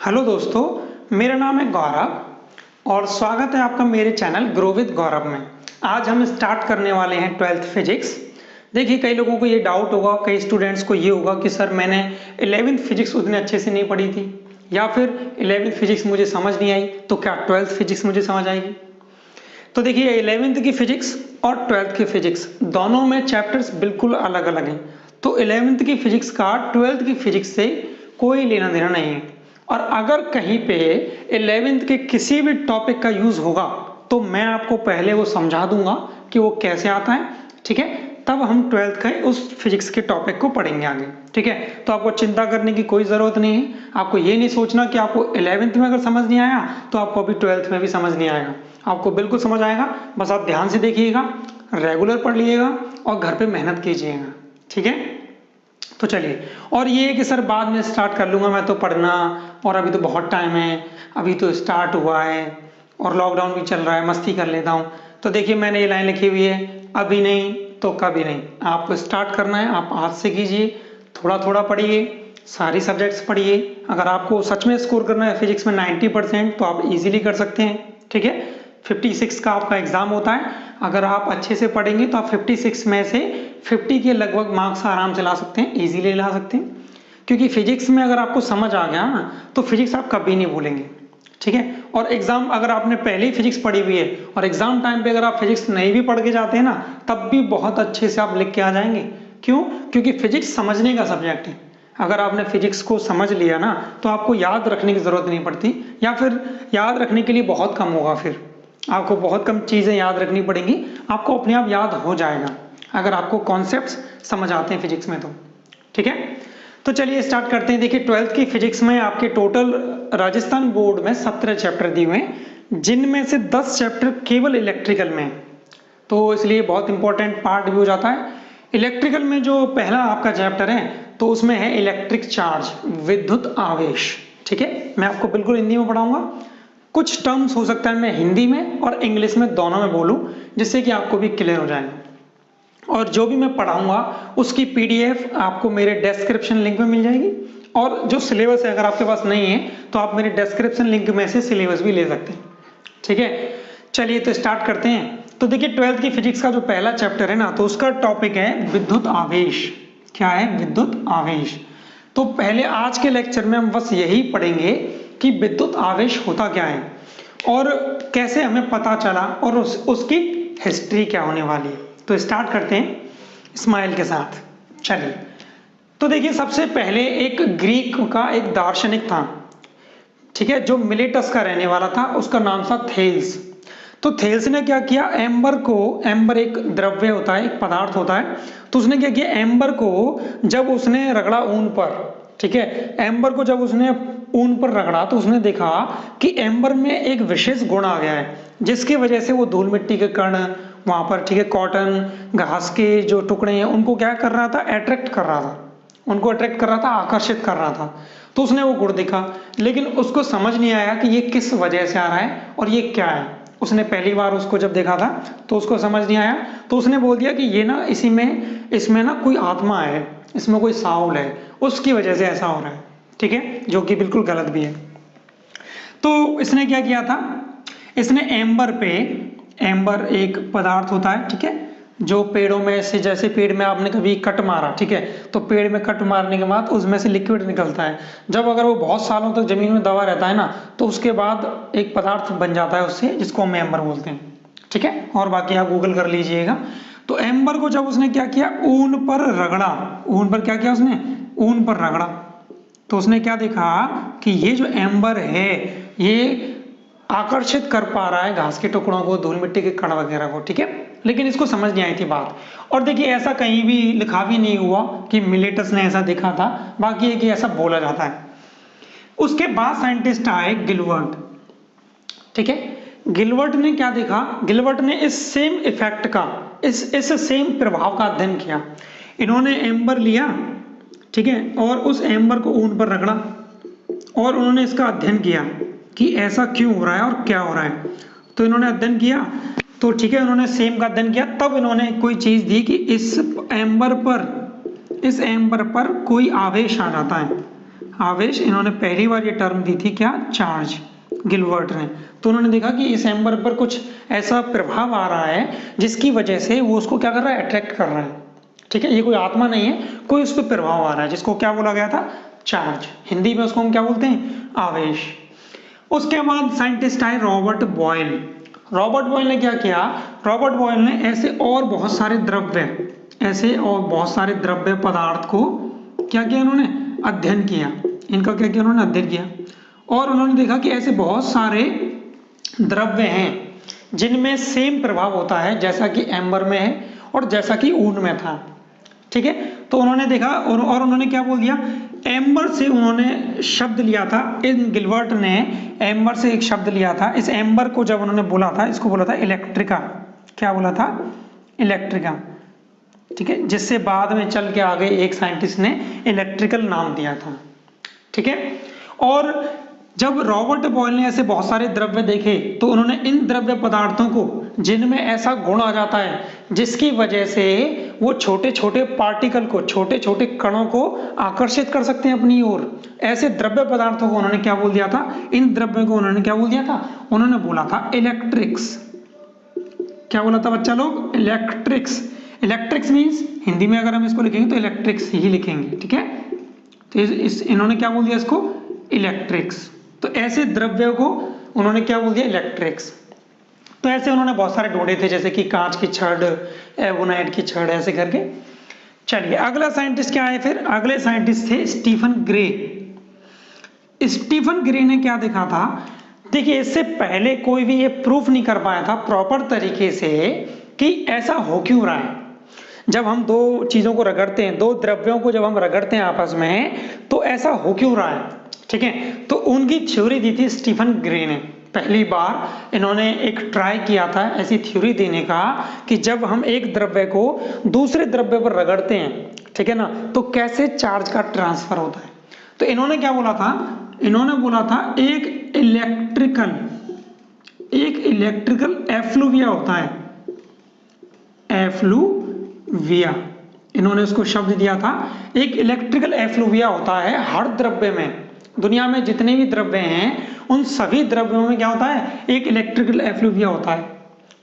Hello दोस्तों, मेरा नाम है गौरव और स्वागत है आपका मेरे चैनल ग्रो विद गौरव में। आज हम स्टार्ट करने वाले हैं 12th फिजिक्स। देखिए, कई लोगों को ये डाउट होगा, कई स्टूडेंट्स को ये होगा कि सर मैंने 11th फिजिक्स उतने अच्छे से नहीं पढ़ी थी, या फिर 11th फिजिक्स मुझे समझ नहीं आई, तो क्या 12th फिजिक्स मुझे समझ आएगी? तो देखिए, 11th की फिजिक्स और 12th की फिजिक्स दोनों में चैप्टर्स बिल्कुल अलग अलग हैं। तो 11th की फिजिक्स का 12th की फिजिक्स से कोई लेना देना नहीं है। और अगर कहीं पे 11th के किसी भी टॉपिक का यूज होगा तो मैं आपको पहले वो समझा दूंगा कि वो कैसे आता है, ठीक है? तब हम 12th के उस फिजिक्स के टॉपिक को पढ़ेंगे आगे, ठीक है? तो आपको चिंता करने की कोई जरूरत नहीं है। आपको ये नहीं सोचना कि आपको 11th में अगर समझ नहीं आया तो आपको अभी 12th में भी समझ नहीं आएगा। आपको बिल्कुल समझ आएगा, बस आप ध्यान से देखिएगा, रेगुलर पढ़ लीजिएगा और घर पे मेहनत कीजिएगा, ठीक है? तो चलिए, और ये है कि सर बाद में स्टार्ट कर लूंगा मैं तो पढ़ना, और अभी तो बहुत टाइम है, अभी तो स्टार्ट हुआ है और लॉकडाउन भी चल रहा है, मस्ती कर लेता हूँ। तो देखिए, मैंने ये लाइन लिखी हुई है, अभी नहीं तो कभी नहीं। आपको स्टार्ट करना है, आप आज से कीजिए, थोड़ा थोड़ा पढ़िए, सारी सब्जेक्ट्स पढ़िए। अगर आपको सच में स्कोर करना है फिजिक्स में 90% तो आप इजीली कर सकते हैं, ठीक है? 56 का आपका एग्जाम होता है। अगर आप अच्छे से पढ़ेंगे तो आप 56 में से 50 के लगभग मार्क्स आराम से ला सकते हैं, इजीली ला सकते हैं। क्योंकि फिजिक्स में अगर आपको समझ आ गया ना तो फिजिक्स आप कभी नहीं भूलेंगे, ठीक है? और एग्जाम अगर आपने पहले ही फिजिक्स पढ़ी हुई है और एग्जाम टाइम पे अगर आप फिजिक्स नहीं भी पढ़ के जाते हैं ना, तब भी बहुत अच्छे से आप लिख के आ जाएंगे। क्यों? क्योंकि फिजिक्स समझने का सब्जेक्ट है। अगर आपने फिजिक्स को समझ लिया ना तो आपको याद रखने की जरूरत नहीं पड़ती, या फिर याद रखने के लिए बहुत कम होगा, फिर आपको बहुत कम चीजें याद रखनी पड़ेंगी, आपको अपने आप याद हो जाएगा अगर आपको कॉन्सेप्ट्स समझ आते हैं फिजिक्स में तो, ठीक है? तो चलिए स्टार्ट करते हैं। देखिए, 12th की फिजिक्स में आपके टोटल राजस्थान बोर्ड में 17 चैप्टर दिए हुए हैं, जिनमें से 10 चैप्टर केवल इलेक्ट्रिकल में है। तो इसलिए बहुत इंपॉर्टेंट पार्ट भी हो जाता है। इलेक्ट्रिकल में जो पहला आपका चैप्टर है तो उसमें है इलेक्ट्रिक चार्ज, विद्युत आवेश, ठीक है? मैं आपको बिल्कुल हिंदी में पढ़ाऊंगा। कुछ टर्म्स हो सकता है मैं हिंदी में और इंग्लिश में दोनों में बोलूं, जिससे कि आपको भी क्लियर हो जाए। और जो भी मैं पढ़ाऊंगा उसकी पीडीएफ आपको मेरे डिस्क्रिप्शन लिंक में मिल जाएगी, और जो सिलेबस है अगर आपके पास नहीं है तो आप मेरे डिस्क्रिप्शन लिंक में से सिलेबस भी ले सकते हैं, ठीक है? चलिए तो स्टार्ट करते हैं। तो देखिए, 12th की फिजिक्स का जो पहला चैप्टर है ना, तो उसका टॉपिक है विद्युत आवेश। क्या है? विद्युत आवेश। तो पहले आज के लेक्चर में हम बस यही पढ़ेंगे कि विद्युत आवेश होता क्या है और कैसे हमें पता चला, और उसकी हिस्ट्री क्या होने वाली है। तो स्टार्ट करते हैं स्माइल के साथ। चलिए, तो देखिए, सबसे पहले एक ग्रीक का एक दार्शनिक था, ठीक है, जो मिलेटस का रहने वाला था, उसका नाम था थेल्स। तो थेल्स ने क्या किया, एम्बर एक द्रव्य होता है, एक पदार्थ होता है, तो उसने क्या किया, एम्बर को जब उसने रगड़ा ऊन पर, ठीक है, एम्बर को जब उसने ऊन पर रगड़ा तो उसने देखा कि एम्बर में एक विशेष गुण आ गया है, जिसकी वजह से वो धूल मिट्टी के कण वहां पर, ठीक है, कॉटन घास के जो टुकड़े हैं उनको क्या कर रहा था, अट्रैक्ट कर रहा था, उनको अट्रैक्ट कर रहा था, आकर्षित कर रहा था। तो उसने वो गुण देखा, लेकिन उसको समझ नहीं आया कि ये किस वजह से आ रहा है और ये क्या है। उसने पहली बार उसको जब देखा था तो उसको समझ नहीं आया, तो उसने बोल दिया कि ये ना इसमें ना कोई आत्मा है, इसमें कोई साउल है, उसकी वजह से ऐसा हो रहा है, ठीक है, जो कि बिल्कुल गलत भी है। तो इसने क्या किया था, इसने एम्बर एक पदार्थ होता है, ठीक है, जो पेड़ों में से, जैसे पेड़ में आपने कभी कट मारा, ठीक है, तो पेड़ में कट मारने के बाद उसमें से लिक्विड निकलता है। जब अगर वो बहुत सालों तक जमीन में दबा रहता है ना, तो उसके बाद एक पदार्थ बन जाता है उससे, जिसको हम एम्बर बोलते हैं, ठीक है? और बाकी आप गूगल कर लीजिएगा। तो एम्बर को जब उसने क्या किया, ऊन पर रगड़ा, ऊन पर क्या किया उसने, ऊन पर रगड़ा, तो उसने क्या देखा कि ये जो एम्बर है ये आकर्षित कर पा रहा है घास के टुकड़ों को, धूल मिट्टी के कण वगैरह को, ठीक है, लेकिन इसको समझ नहीं आई थी बात। और देखिए, ऐसा कहीं भी लिखा भी नहीं हुआ कि मिलेटस ने ऐसा देखा था, बाकी है कि ऐसा बोला जाता है। उसके बाद साइंटिस्ट आए गिलवर्ट, ठीक है, गिलवर्ट ने क्या देखा, गिलवर्ट ने इस सेम इफेक्ट का, इस सेम प्रभाव का अध्ययन किया। इन्होंने एम्बर लिया, ठीक है, और उस एम्बर को ऊन पर रगड़ा और उन्होंने इसका अध्ययन किया कि ऐसा क्यों हो रहा है और क्या हो रहा है। तो इन्होंने अध्ययन किया, तो ठीक है, उन्होंने सेम का अध्ययन किया, तब इन्होंने कोई चीज दी कि इस एम्बर पर कोई आवेश आ जाता है, आवेश, इन्होंने पहली बार ये टर्म दी थी क्या, चार्ज, गिलबर्ट ने। तो उन्होंने देखा कि इस एम्बर पर कुछ ऐसा प्रभाव आ रहा है जिसकी वजह से वो उसको क्या कर रहा है, अट्रैक्ट कर रहा है। ठीक है, ये कोई आत्मा नहीं है, कोई उस पर प्रभाव आ रहा है जिसको क्या बोला गया था, चार्ज। हिंदी में उसको हम क्या बोलते हैं, आवेश। उसके बाद साइंटिस्ट आए रॉबर्ट बॉयल। रॉबर्ट बॉयल ने क्या किया, रॉबर्ट बॉयल ने ऐसे और बहुत सारे द्रव्य पदार्थ को क्या किया, उन्होंने अध्ययन किया। इनका क्या किया, उन्होंने अध्ययन किया और उन्होंने देखा कि ऐसे बहुत सारे द्रव्य हैं जिनमें सेम प्रभाव होता है जैसा कि एम्बर में है और जैसा कि ऊन में था। ठीक है, तो उन्होंने देखा और उन्होंने क्या बोल दिया, एम्बर से उन्होंने शब्द लिया था, इन गिलबर्ट ने एम्बर से एक शब्द लिया था। इस एम्बर को जब उन्होंने बोला था, इसको बोला था इलेक्ट्रिका। क्या बोला था, इलेक्ट्रिका। ठीक है, जिससे बाद में चल के आगे एक साइंटिस्ट ने इलेक्ट्रिकल नाम दिया था। ठीक है, और जब रॉबर्ट बॉयल ने ऐसे बहुत सारे द्रव्य देखे तो उन्होंने इन द्रव्य पदार्थों को जिनमें ऐसा गुण आ जाता है जिसकी वजह से वो छोटे छोटे पार्टिकल को, छोटे छोटे कणों को आकर्षित कर सकते हैं अपनी ओर, ऐसे द्रव्य पदार्थों को उन्होंने क्या बोल दिया था, इन द्रव्यों को उन्होंने क्या बोल दिया था, उन्होंने बोला था इलेक्ट्रिक्स। क्या बोला था बच्चा लोग, इलेक्ट्रिक्स। इलेक्ट्रिक्स मीन्स हिंदी में अगर हम इसको लिखेंगे तो इलेक्ट्रिक्स ही लिखेंगे। ठीक है, तो इन्होंने क्या बोल दिया इसको, इलेक्ट्रिक्स। तो ऐसे द्रव्यों को उन्होंने क्या बोल दिया, इलेक्ट्रिक्स। तो ऐसे उन्होंने बहुत सारे ढूंढे थे, जैसे कि कांच की छड़, एवोनाइट की छड़, ऐसे करके। चलिए अगला साइंटिस्ट क्या है, फिर अगले साइंटिस्ट थे स्टीफन ग्रे। स्टीफन ग्रे ने क्या देखा था, देखिए इससे पहले कोई भी ये प्रूफ नहीं कर पाया था प्रॉपर तरीके से कि ऐसा हो क्यों रहा है। जब हम दो चीजों को रगड़ते हैं, दो द्रव्यों को जब हम रगड़ते हैं आपस में, तो ऐसा हो क्यों रहा है। ठीक है, तो उनकी थ्योरी दी थी स्टीफन ग्रे ने। पहली बार इन्होंने एक ट्राई किया था ऐसी थ्योरी देने का कि जब हम एक द्रव्य को दूसरे द्रव्य पर रगड़ते हैं, ठीक है ना, तो कैसे चार्ज का ट्रांसफर होता है। तो इन्होंने क्या बोला था, इन्होंने बोला था एक इलेक्ट्रिकल एफ्लुविया होता है, एफ्लुविया, इन्होंने उसको शब्द दिया था। एक इलेक्ट्रिकल एफ्लुविया होता है हर द्रव्य में, दुनिया में जितने भी द्रव्य हैं उन सभी द्रव्यों में क्या होता है, एक इलेक्ट्रिकल एफ्लुविया होता है,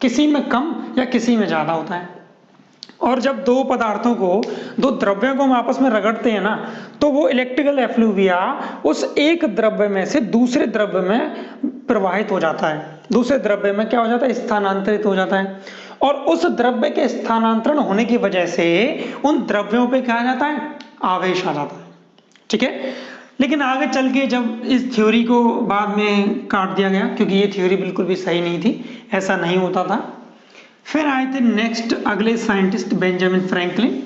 किसी में कम या किसी में ज्यादा होता है। और जब दो पदार्थों को, दो द्रव्यों को हम आपस में रगड़ते हैं ना, तो वो इलेक्ट्रिकल एफ्लुविया उस एक द्रव्य में से दूसरे द्रव्य में प्रवाहित हो जाता है, दूसरे द्रव्य में क्या हो जाता है, स्थानांतरित हो जाता है। और उस द्रव्य के स्थानांतरण होने की वजह से उन द्रव्यों पे क्या आ जाता है, आवेश आ जाता है। ठीक है, लेकिन आगे चल के जब इस थ्योरी को बाद में काट दिया गया, क्योंकि ये थ्योरी बिल्कुल भी सही नहीं थी, ऐसा नहीं होता था। फिर आए थे नेक्स्ट अगले साइंटिस्ट बेंजामिन फ्रैंकलिन।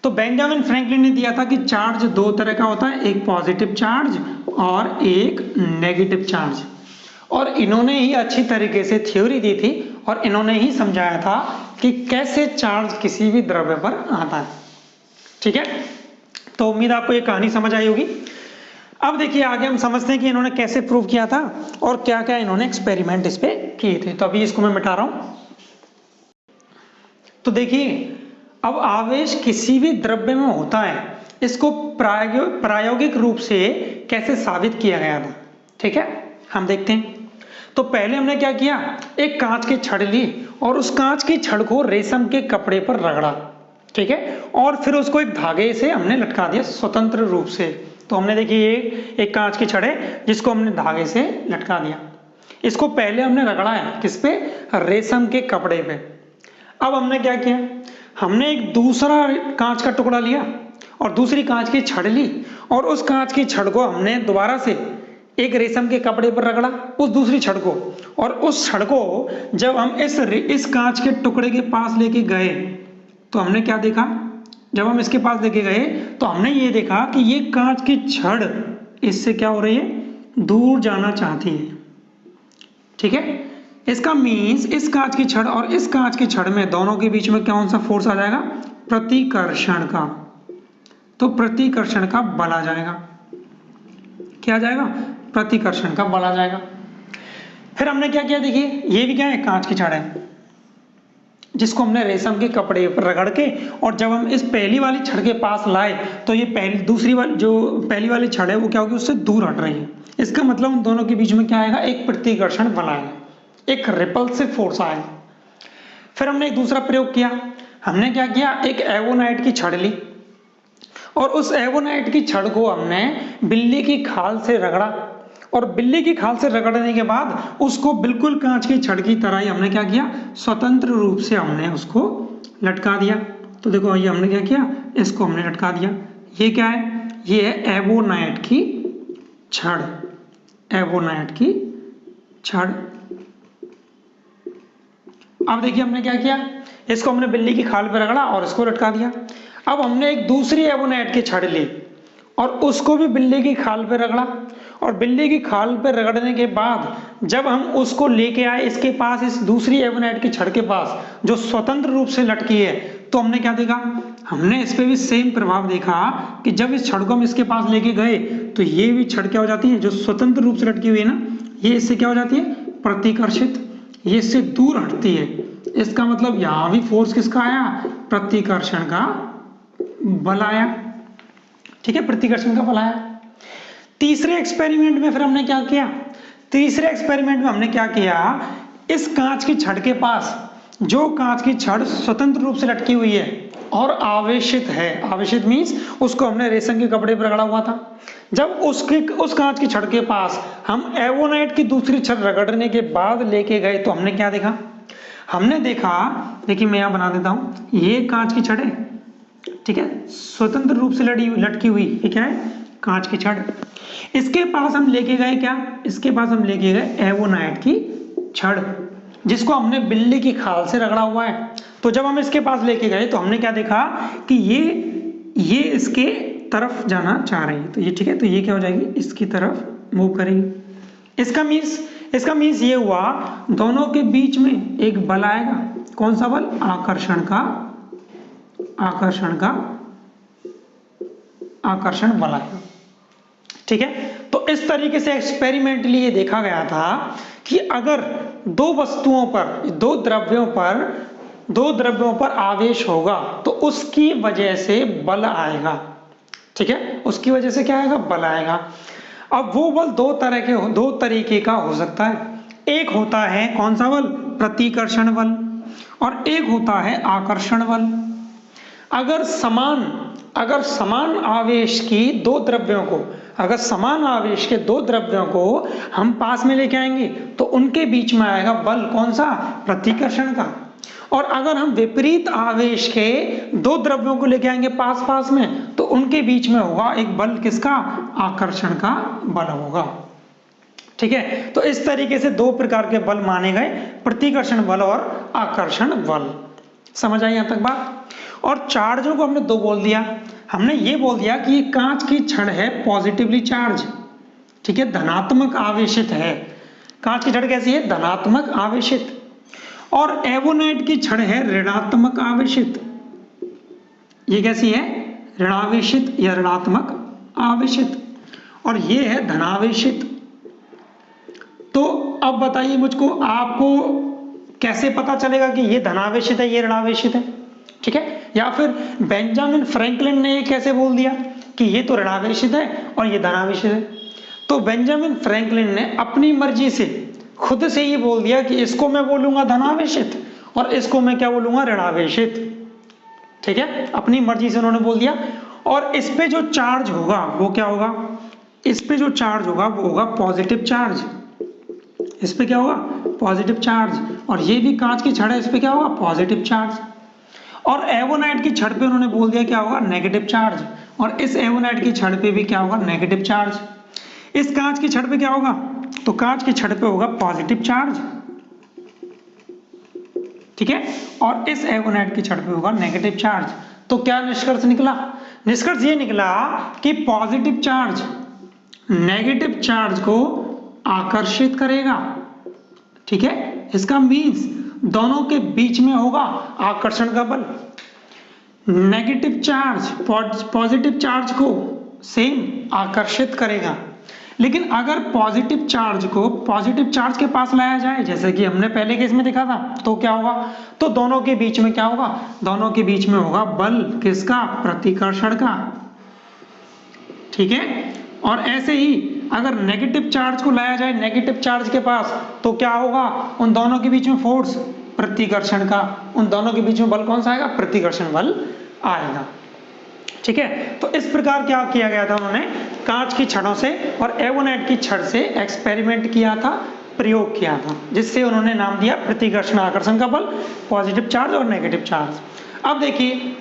तो बेंजामिन फ्रैंकलिन ने दिया था कि चार्ज दो तरह का होता है, एक पॉजिटिव चार्ज और एक नेगेटिव चार्ज। और इन्होंने ही अच्छी तरीके से थ्योरी दी थी और इन्होंने ही समझाया था कि कैसे चार्ज किसी भी द्रव्य पर आता है। ठीक है, तो उम्मीद आपको ये कहानी समझ आई होगी। अब देखिए आगे हम समझते हैं कि इन्होंने कैसे प्रूव किया था और क्या क्या इन्होंने एक्सपेरिमेंट इस पे किए थे। तो अभी इसको मैं मिटा रहा हूं। तो देखिए अब आवेश किसी भी द्रव्य में होता है, इसको प्रायोगिक रूप से कैसे साबित किया गया था। ठीक है, हम देखते हैं। तो पहले हमने क्या किया, एक कांच की छड़ ली और उस कांच की छड़ को रेशम के कपड़े पर रगड़ा। ठीक है, और फिर उसको एक धागे से हमने लटका दिया स्वतंत्र रूप से। तो हमने देखिए एक कांच की छड़ है जिसको हमने धागे से लटका दिया। इसको पहले हमने रगड़ा है किस पे, रेशम के कपड़े पे। अब हमने क्या किया, हमने एक दूसरा कांच का टुकड़ा लिया और दूसरी कांच की छड़ ली और उस कांच की छड़ को हमने दोबारा से एक रेशम के कपड़े पर रगड़ा, उस दूसरी छड़ को। और उस छड़ को जब हम इस कांच के टुकड़े के पास लेके गए तो हमने क्या देखा, जब हम इसके पास लेके गए तो हमने ये देखा कि ये कांच की छड़ इससे क्या हो रही है, दूर जाना चाहती है। ठीक है, इसका मीन्स इस कांच की छड़ और इस कांच की छड़ में दोनों के बीच में कौन सा फोर्स आ जाएगा, प्रतिकर्षण का। तो प्रतिकर्षण का बल आ जाएगा। क्या आ जाएगा, प्रतिकर्षण का बल आ जाएगा। फिर हमने क्या किया, देखिए ये भी क्या है, कांच की छड़ है। जिसको हमने रेशम के कपड़े पर रगड़ के, और जब हम इस पहली वाली छड़ के पास लाए तो ये पहली वाली छड़ है वो क्या होगी, उससे दूर हट रही है। इसका मतलब उन दोनों के बीच में क्या आएगा, एक प्रतिकर्षण बल आएगा, एक रिपल्सिव फोर्स आएगा। फिर हमने एक दूसरा प्रयोग किया। हमने क्या किया, एक एवोनाइट की छड़ ली और उस एवोनाइट की छड़ को हमने बिल्ली की खाल से रगड़ा, और बिल्ली की खाल से रगड़ने के बाद उसको बिल्कुल कांच की छड़ की तरह ही हमने क्या किया, स्वतंत्र रूप से हमने उसको लटका दिया। तो देखो ये हमने क्या किया, इसको हमने लटका दिया। ये क्या है, ये है एवोनाइट की छड़, एवोनाइट की छड़। अब देखिए हमने क्या किया, इसको हमने बिल्ली की खाल पर रगड़ा और इसको लटका दिया। अब हमने एक दूसरी एवोनाइट की छड़ ली और उसको भी बिल्ली की खाल पर रगड़ा, और बिल्ली की खाल पर रगड़ने के बाद जब हम उसको लेके आए इसके पास, इस दूसरी एवोनाइट की छड़ के पास जो स्वतंत्र रूप से लटकी है, तो हमने क्या देखा, हमने इस पे भी सेम प्रभाव देखा कि जब इस छड़ को हम इसके पास लेके गए तो ये भी छड़ क्या हो जाती है, जो स्वतंत्र रूप से लटकी हुई है ना, ये इससे क्या हो जाती है, प्रतिकर्षित, ये इससे दूर हटती है। इसका मतलब यहां भी फोर्स किसका आया, प्रतिकर्षण का बल आया। ठीक है, प्रतिकर्षण का बल आया। तीसरे एक्सपेरिमेंट में फिर हमने क्या किया, तीसरे एक्सपेरिमेंट में हमने क्या किया, इस कांच की छड़ के पास जो कांच की छड़ स्वतंत्र रूप से लटकी हुई है और आवेशित है, आवेशित मींस उसको हमने रेशम के कपड़े पर रगड़ा हुआ था, जब उस कांच की छड़ के पास हम एवोनाइट की दूसरी छड़ रगड़ने के बाद लेके गए तो हमने क्या देखा, हमने देखा, देखिए मैं यहां बना देता हूं, ये कांच की छड़ है, ठीक है, स्वतंत्र रूप से लटकी हुई, ये क्या है, कांच की छड़। इसके पास हम लेके गए क्या, इसके पास हम लेके गए एवोनाइट की छड़, जिसको हमने बिल्ली की खाल से रगड़ा हुआ है। तो जब हम इसके पास लेके गए तो हमने क्या देखा कि ये इसके तरफ जाना चाह रही है, तो ये ठीक है, तो ये क्या हो जाएगी, इसकी तरफ मूव करेगी। इसका मीन्स ये हुआ, दोनों के बीच में एक बल आएगा, कौन सा बल, आकर्षण बल आएगा। ठीक है, तो इस तरीके से एक्सपेरिमेंटली ये देखा गया था कि अगर दो वस्तुओं पर, दो द्रव्यों पर आवेश होगा तो उसकी वजह से बल आएगा। ठीक है, उसकी वजह से क्या आएगा, बल आएगा। अब वो बल दो तरीके का हो सकता है। एक होता है कौन सा बल, प्रतिकर्षण बल, और एक होता है आकर्षण बल। अगर समान आवेश की दो द्रव्यों को, अगर समान आवेश के दो द्रव्यों को हम पास में लेके आएंगे तो उनके बीच में आएगा बल, कौन सा, प्रतिकर्षण का। और अगर हम विपरीत आवेश के दो द्रव्यों को लेके आएंगे पास में तो उनके बीच में होगा एक बल, किसका, आकर्षण का बल होगा। ठीक है, तो इस तरीके से दो प्रकार के बल माने गए, प्रतिकर्षण बल और आकर्षण बल। समझ आई यहां तक बात। और चार्जों को हमने दो बोल दिया, हमने ये बोल दिया कि ये कांच की छड़ है पॉजिटिवली चार्ज, ठीक है, धनात्मक आवेशित है। कांच की छड़ कैसी है, धनात्मक आवेशित, और एवोनाइट की छड़ है ऋणात्मक आवेशित। ये कैसी है, ऋणावेशित या ऋणात्मक आवेशित, और ये है धनावेशित। तो अब बताइए मुझको, आपको कैसे पता चलेगा कि ये धनावेशित है, ये ऋणावेशित है। ठीक है, या फिर बेंजामिन फ्रैंकलिन ने ये कैसे बोल दिया कि ये तो ऋणावेशित है और ये धनावेशित है। तो बेंजामिन फ्रैंकलिन ने अपनी मर्जी से खुद से ये बोल दिया कि इसको मैं बोलूंगा धनावेशित और इसको मैं क्या बोलूंगा, ऋणावेशित। ठीक है, अपनी मर्जी से उन्होंने बोल दिया। और इस पे जो चार्ज होगा वो क्या होगा, इस पे जो चार्ज होगा वो होगा पॉजिटिव चार्ज। इस पे क्या होगा, पॉजिटिव चार्ज। और ये भी कांच की छड़ है, इस पे क्या होगा, पॉजिटिव चार्ज। और एवोनाइट की छड़ पे उन्होंने बोल दिया क्या होगा, नेगेटिव चार्ज। और इस एवोनाइट की छड़ पे भी क्या होगा, नेगेटिव चार्ज। इस कांच की छड़ पे क्या होगा, तो कांच की छड़ पे होगा पॉजिटिव चार्ज। ठीक है, और इस एवोनाइट की छड़ पे होगा नेगेटिव चार्ज। तो क्या निष्कर्ष निकला, निष्कर्ष ये निकला कि पॉजिटिव चार्ज नेगेटिव चार्ज को आकर्षित करेगा। ठीक है, इसका मीन्स दोनों के बीच में होगा आकर्षण का बल। नेगेटिव चार्ज पॉजिटिव चार्ज को सेम आकर्षित करेगा। लेकिन अगर पॉजिटिव चार्ज को पॉजिटिव चार्ज के पास लाया जाए, जैसे कि हमने पहले केस में देखा था, तो क्या होगा, तो दोनों के बीच में क्या होगा, दोनों के बीच में होगा बल किसका, प्रतिकर्षण का, ठीक है। और ऐसे ही अगर नेगेटिव चार्ज को लाया जाए नेगेटिव चार्ज के पास, तो क्या होगा, उन दोनों के बीच में फोर्स प्रतिकर्षण का, उन दोनों के बीच में बल कौन सा आएगा, प्रतिकर्षण बल आएगा, ठीक है। तो इस प्रकार क्या किया गया था, उन्होंने कांच की छड़ों से और एवोनेट की छड़ से एक्सपेरिमेंट किया था, प्रयोग किया था, जिससे उन्होंने नाम दिया प्रतिकर्षण आकर्षण का बल, पॉजिटिव चार्ज और नेगेटिव चार्ज। अब देखिए,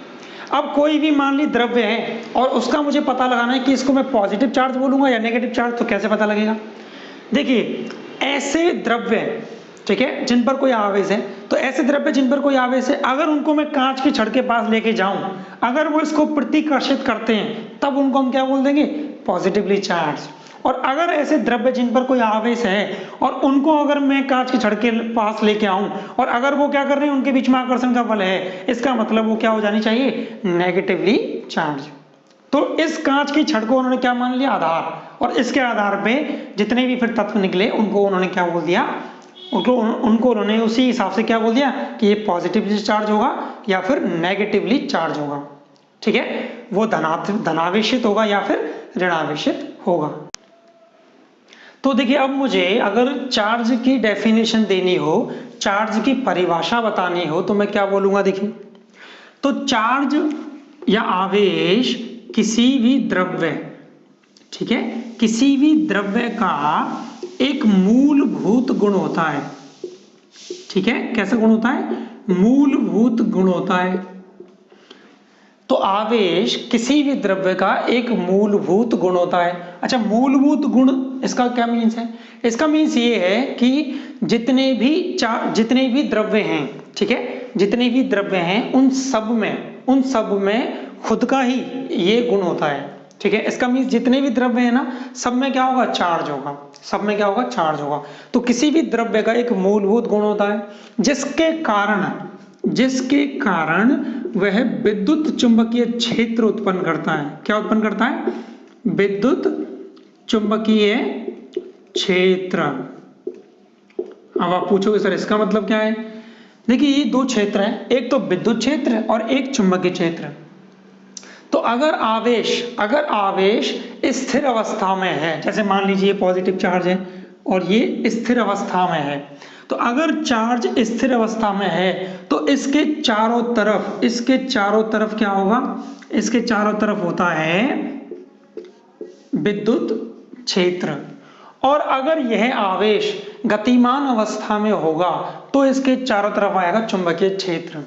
अब कोई भी मान ली द्रव्य है और उसका मुझे पता लगाना है कि इसको मैं पॉजिटिव चार्ज बोलूंगा या नेगेटिव चार्ज, तो कैसे पता लगेगा। देखिए, ऐसे द्रव्य, ठीक है, जिन पर कोई आवेश है, तो ऐसे द्रव्य जिन पर कोई आवेश है, अगर उनको मैं कांच की छड़ के पास लेके जाऊं, अगर वो इसको प्रतिकर्षित करते हैं, तब उनको हम क्या बोल देंगे, पॉजिटिवली चार्ज। और अगर ऐसे द्रव्य जिन पर कोई आवेश है और उनको अगर मैं कांच की छड़ के पास लेके आऊं और अगर वो क्या कर रहे हैं, उनके बीच में आकर्षण का बल है, इसका मतलब वो क्या हो जानी चाहिए, नेगेटिवली चार्ज। तो इस कांच की छड़ को उन्होंने क्या मान लिया, आधार, और इसके आधार पे जितने भी फिर तत्व निकले उनको उन्होंने क्या बोल दिया, उनको उन्होंने उसी हिसाब से क्या बोल दिया कि ये पॉजिटिवली चार्ज होगा या फिर नेगेटिवली चार्ज होगा, ठीक है, वो धनावेशित होगा या फिर ऋणावेशित होगा। तो देखिए, अब मुझे अगर चार्ज की डेफिनेशन देनी हो, चार्ज की परिभाषा बतानी हो, तो मैं क्या बोलूंगा। देखिए, तो चार्ज या आवेश किसी भी द्रव्य, ठीक है, किसी भी द्रव्य का एक मूलभूत गुण होता है, ठीक है, कैसा गुण होता है, मूलभूत गुण होता है। तो आवेश किसी भी द्रव्य का एक मूलभूत गुण होता है। अच्छा, मूलभूत गुण, इसका क्या मीन्स है, इसका मीन्स ये है कि जितने भी द्रव्य हैं, ठीक है, जितने भी द्रव्य हैं उन सब में खुद का ही ये गुण होता है, ठीक है। इसका मीन्स जितने भी द्रव्य है ना, सब में क्या होगा, चार्ज होगा, सब में क्या होगा, चार्ज होगा। तो किसी भी द्रव्य का एक मूलभूत गुण होता है जिसके कारण वह विद्युत चुंबकीय क्षेत्र उत्पन्न करता है। क्या उत्पन्न करता है, विद्युत चुंबकीय क्षेत्र। अब आप पूछोगे सर इसका मतलब क्या है। देखिए, ये दो क्षेत्र हैं, एक तो विद्युत क्षेत्र और एक चुंबकीय क्षेत्र। तो अगर आवेश स्थिर अवस्था में है, जैसे मान लीजिए पॉजिटिव चार्ज है और ये स्थिर अवस्था में है, तो अगर चार्ज स्थिर अवस्था में है तो इसके चारों तरफ क्या होगा, इसके चारों तरफ होता है विद्युत क्षेत्र। और अगर यह आवेश गतिमान अवस्था में होगा तो इसके चारों तरफ आएगा चुंबकीय क्षेत्र,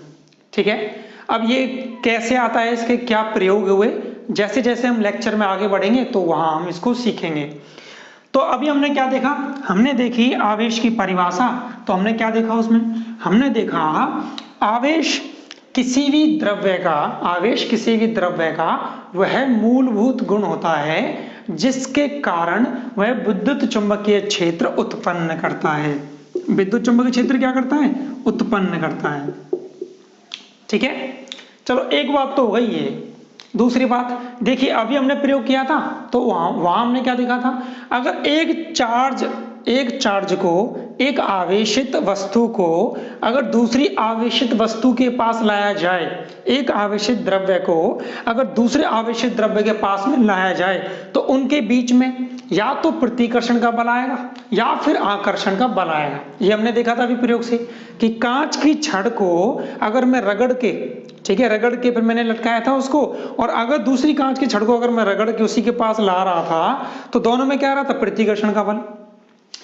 ठीक है। अब ये कैसे आता है, इसके क्या प्रयोग हुए, जैसे जैसे हम लेक्चर में आगे बढ़ेंगे तो वहां हम इसको सीखेंगे। तो अभी हमने क्या देखा, हमने देखी आवेश की परिभाषा। तो हमने क्या देखा उसमें, हमने देखा आवेश किसी भी द्रव्य का वह मूलभूत गुण होता है जिसके कारण वह विद्युत चुंबकीय क्षेत्र उत्पन्न करता है। विद्युत चुंबकीय क्षेत्र क्या करता है, उत्पन्न करता है, ठीक है। चलो, एक बात तो हो गई ये। दूसरी बात देखिए, अभी हमने प्रयोग किया था तो वहां हमने क्या देखा था, अगर एक चार्ज को, एक आवेशित वस्तु को अगर दूसरी आवेशित वस्तु के पास लाया जाए, एक आवेशित द्रव्य को अगर दूसरे आवेशित द्रव्य के पास में लाया जाए तो उनके बीच में या तो प्रतिकर्षण का बल आएगा या फिर आकर्षण का बल आएगा। ये हमने देखा था अभी प्रयोग से कि कांच की छड़ को अगर मैं रगड़ के, ठीक है, रगड़ के फिर मैंने लटकाया था उसको, और अगर दूसरी कांच की छड़ को अगर मैं रगड़ के उसी के पास ला रहा था तो दोनों में क्या आ रहा था, प्रतिकर्षण का बल।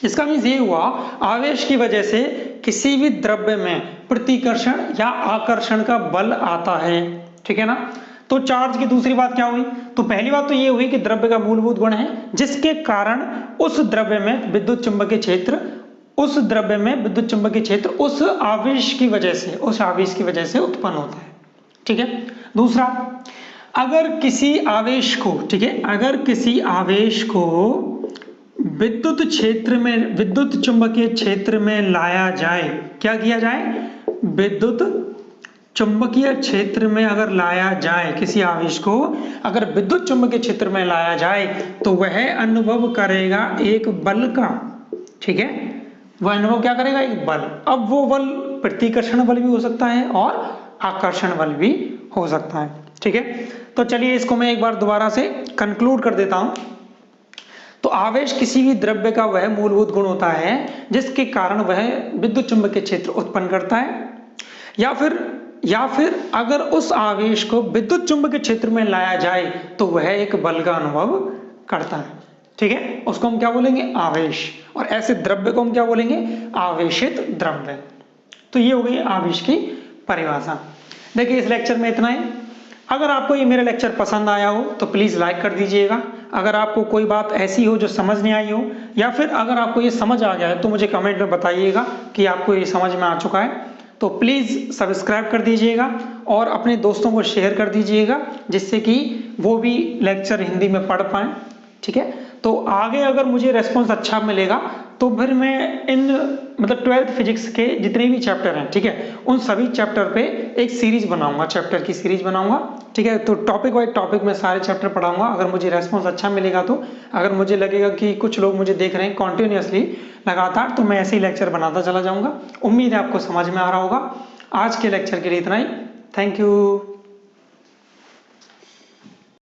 इसका मीन्स ये हुआ, आवेश की वजह से किसी भी द्रव्य में प्रतिकर्षण या आकर्षण का बल आता है, ठीक है ना। तो चार्ज की दूसरी बात क्या हुई, तो पहली बात तो ये हुई कि द्रव्य का मूलभूत गुण है जिसके कारण उस द्रव्य में विद्युत चुंबकीय क्षेत्र, उस आवेश की वजह से उत्पन्न होता है, ठीक है। दूसरा, अगर किसी आवेश को, ठीक है, अगर किसी आवेश को विद्युत चुंबकीय क्षेत्र में लाया जाए, क्या किया जाए, विद्युत चुंबकीय क्षेत्र में अगर लाया जाए, किसी आवेश को अगर विद्युत चुंबकीय क्षेत्र में लाया जाए तो वह अनुभव करेगा एक बल का, ठीक है, वह अनुभव क्या करेगा, एक बल। अब वो बल प्रतिकर्षण बल भी हो सकता है और आकर्षण बल भी हो सकता है, ठीक है। तो चलिए इसको मैं एक बार दोबारा से कंक्लूड कर देता हूं। तो आवेश किसी भी द्रव्य का वह मूलभूत गुण होता है जिसके कारण वह विद्युत चुंबकीय क्षेत्र उत्पन्न करता है, या फिर अगर उस आवेश को विद्युत चुंबकीय क्षेत्र में लाया जाए तो वह एक बल का अनुभव करता है, ठीक है। उसको हम क्या बोलेंगे, आवेश। और ऐसे द्रव्य को हम क्या बोलेंगे, आवेशित द्रव्य। तो ये हो गई आवेश की परिभाषा। देखिए इस लेक्चर में इतना ही। अगर आपको ये मेरा लेक्चर पसंद आया हो तो प्लीज लाइक कर दीजिएगा। अगर आपको कोई बात ऐसी हो जो समझ नहीं आई हो, या फिर अगर आपको ये समझ आ गया है तो मुझे कमेंट में बताइएगा कि आपको ये समझ में आ चुका है। तो प्लीज सब्सक्राइब कर दीजिएगा और अपने दोस्तों को शेयर कर दीजिएगा, जिससे कि वो भी लेक्चर हिंदी में पढ़ पाए, ठीक है। तो आगे अगर मुझे रेस्पॉन्स अच्छा मिलेगा तो फिर मैं इन मतलब 12th फिजिक्स के जितने भी चैप्टर हैं, ठीक है, उन सभी चैप्टर पे एक सीरीज बनाऊंगा, चैप्टर की सीरीज बनाऊंगा, ठीक है। तो टॉपिक वाइज टॉपिक में सारे चैप्टर पढ़ाऊंगा। अगर मुझे रेस्पॉन्स अच्छा मिलेगा तो, अगर मुझे लगेगा कि कुछ लोग मुझे देख रहे हैं कॉन्टिन्यूसली लगातार, तो मैं ऐसे ही लेक्चर बनाता चला जाऊंगा। उम्मीद है आपको समझ में आ रहा होगा। आज के लेक्चर के लिए इतना ही। Thank you.